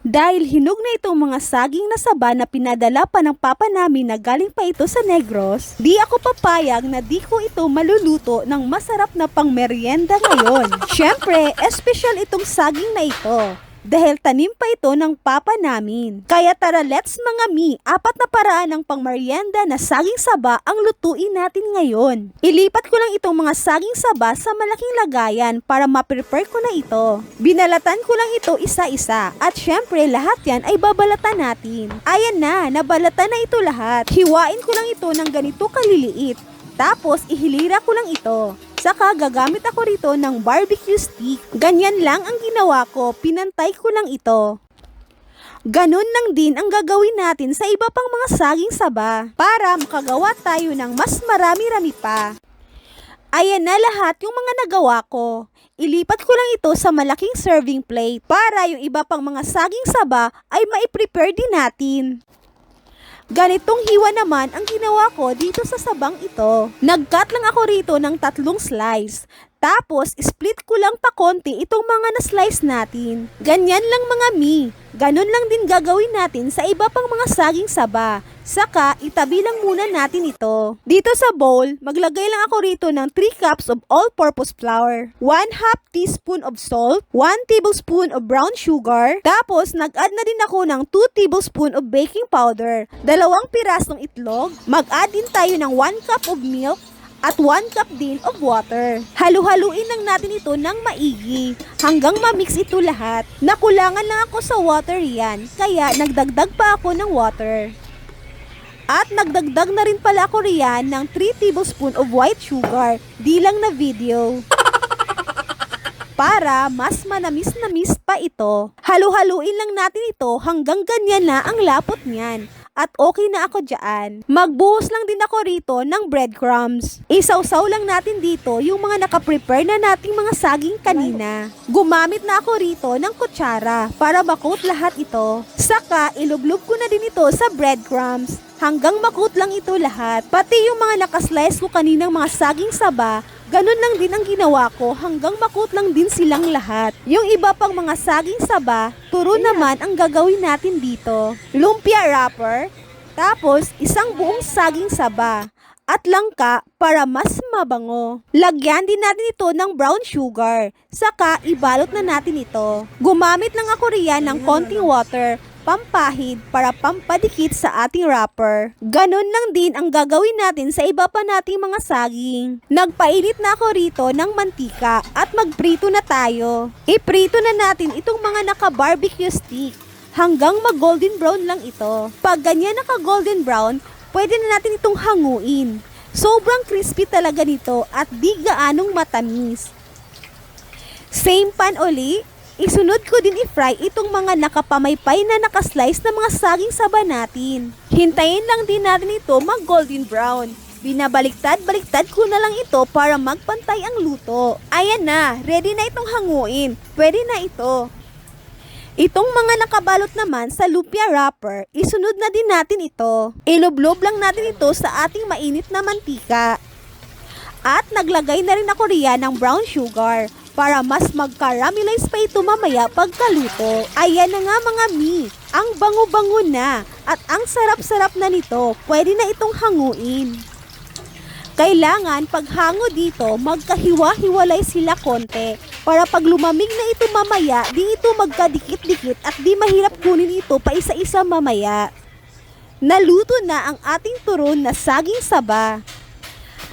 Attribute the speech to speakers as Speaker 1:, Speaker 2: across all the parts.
Speaker 1: Dahil hinog na itong mga saging na saba na pinadala pa ng papa namin na galing pa ito sa Negros, di ako papayag na di ko ito maluluto ng masarap na pangmeryenda ngayon. Syempre, espesyal itong saging na ito. Dahil tanim pa ito ng papa namin. Kaya tara let's mga mi, 4 na paraan ng pangmeryenda na saging saba ang lutuin natin ngayon. Ilipat ko lang itong mga saging saba sa malaking lagayan para ma-prepare ko na ito. Binalatan ko lang ito isa-isa at syempre lahat yan ay babalatan natin. Ayan na, nabalatan na ito lahat. Hiwain ko lang ito ng ganito kaliliit. Tapos ihilira ko lang ito. Saka gagamit ako rito ng barbecue stick. Ganyan lang ang ginawa ko, pinantay ko lang ito. Ganun lang din ang gagawin natin sa iba pang mga saging saba para makagawa tayo ng mas marami-rami pa. Ayan na lahat yung mga nagawa ko. Ilipat ko lang ito sa malaking serving plate para yung iba pang mga saging saba ay mai-prepare din natin. Ganitong hiwa naman ang ginawa ko dito sa sabang ito. Nag-cut lang ako rito ng 3 slice. Tapos, split ko lang pa konti itong mga na-slice natin. Ganyan lang mga mi. Ganon lang din gagawin natin sa iba pang mga saging saba. Saka, itabi lang muna natin ito. Dito sa bowl, maglagay lang ako rito ng 3 cups of all-purpose flour, 1/2 teaspoon of salt, 1 tablespoon of brown sugar, tapos nag-add na din ako ng 2 tablespoon of baking powder, 2 pirasong itlog, mag-add din tayo ng 1 cup of milk, at 1 cup din of water. Halu-haluin lang natin ito ng maigi hanggang ma-mix ito lahat. Nakulangan lang ako sa water yan, kaya nagdagdag pa ako ng water. At nagdagdag na rin pala ako riyan ng 3 tablespoon of white sugar, di lang na video. Para mas manamis-namis pa ito. Halu-haluin lang natin ito hanggang ganyan na ang lapot niyan. At okay na ako dyan. Magbuhos lang din ako rito ng breadcrumbs. Isawsaw lang natin dito yung mga nakaprepare na nating mga saging kanina. Gumamit na ako rito ng kutsara para makot lahat ito. Saka ilublob ko na din ito sa breadcrumbs hanggang makot lang ito lahat. Pati yung mga nakaslice ko kaninang mga saging saba, ganun lang din ang ginawa ko hanggang makot lang din silang lahat. Yung iba pang mga saging saba, turo naman ang gagawin natin dito. Lumpia wrapper, tapos isang buong saging saba, at langka para mas mabango. Lagyan din natin ito ng brown sugar, saka ibalot na natin ito. Gumamit lang ako riyan ng konting water, pampahid para pampadikit sa ating wrapper. Ganon lang din ang gagawin natin sa iba pa nating mga saging. Nagpainit na ako rito ng mantika at magprito na tayo. Iprito na natin itong mga naka-barbecue stick hanggang mag-golden brown lang ito. Pag ganyan naka-golden brown, pwede na natin itong hanguin. Sobrang crispy talaga nito at di gaanong matamis. Same pan uli. Isunod ko din i-fry itong mga nakapamaypay na nakaslice na mga saging saba natin. Hintayin lang din natin ito mag-golden brown. Binabaliktad-baliktad ko na lang ito para magpantay ang luto. Ayan na, ready na itong hanguin. Pwede na ito. Itong mga nakabalot naman sa lumpia wrapper, isunod na din natin ito. Ilublob lang natin ito sa ating mainit na mantika. At naglagay na rin ako riyan ng brown sugar para mas mag-caramelize pa ito mamaya pagkaluto. Ayan na nga mga mi, ang bango-bango na at ang sarap-sarap na nito. Pwede na itong hanguin. Kailangan paghango dito, magkahiwa-hiwalay sila konti para pag lumamig na ito mamaya, di ito magkadikit-dikit at di mahirap kunin ito pa isa-isa mamaya. Naluto na ang ating turon na saging saba.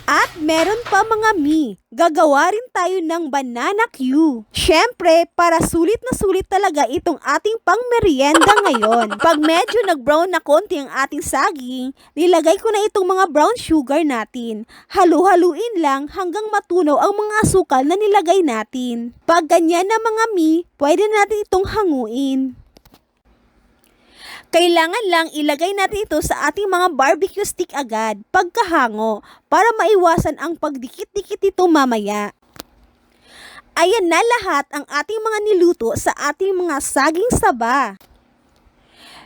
Speaker 1: At meron pa mga mi, gagawa rin tayo ng banana Q. Syempre, para sulit na sulit talaga itong ating pangmeryenda ngayon. Pag medyo nag-brown na konti ang ating saging, nilagay ko na itong mga brown sugar natin. Halu-haluin lang hanggang matunaw ang mga asukal na nilagay natin. Pag ganyan na mga mi, pwede natin itong hanguin. Kailangan lang ilagay natin ito sa ating mga barbecue stick agad pagkahango para maiwasan ang pagdikit-dikit ito mamaya. Ayan na lahat ang ating mga niluto sa ating mga saging saba.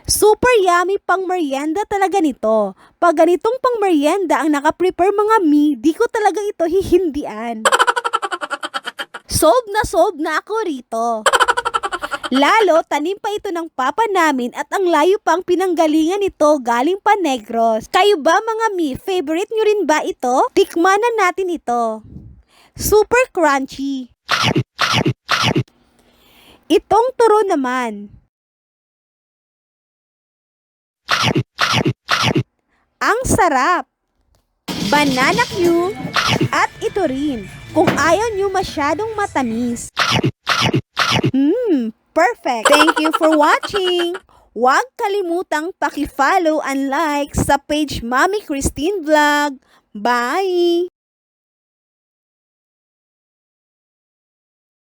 Speaker 1: Super yummy pang merienda talaga nito. Pag ganitong pang merienda ang nakaprepare mga mi, di ko talaga ito hihindian. Solve na ako rito. Lalo, tanim pa ito ng papa namin at ang layo pang pinanggalingan nito galing pa Negros. Kayo ba mga mi, favorite nyo rin ba ito? Tikman na natin ito. Super crunchy. Itong turo naman. Ang sarap. Banana Q at ito rin. Kung ayaw nyo masyadong matamis. Perfect. Thank you for watching. Huwag kalimutang paki-follow and like sa page Mami Christine Vlog. Bye!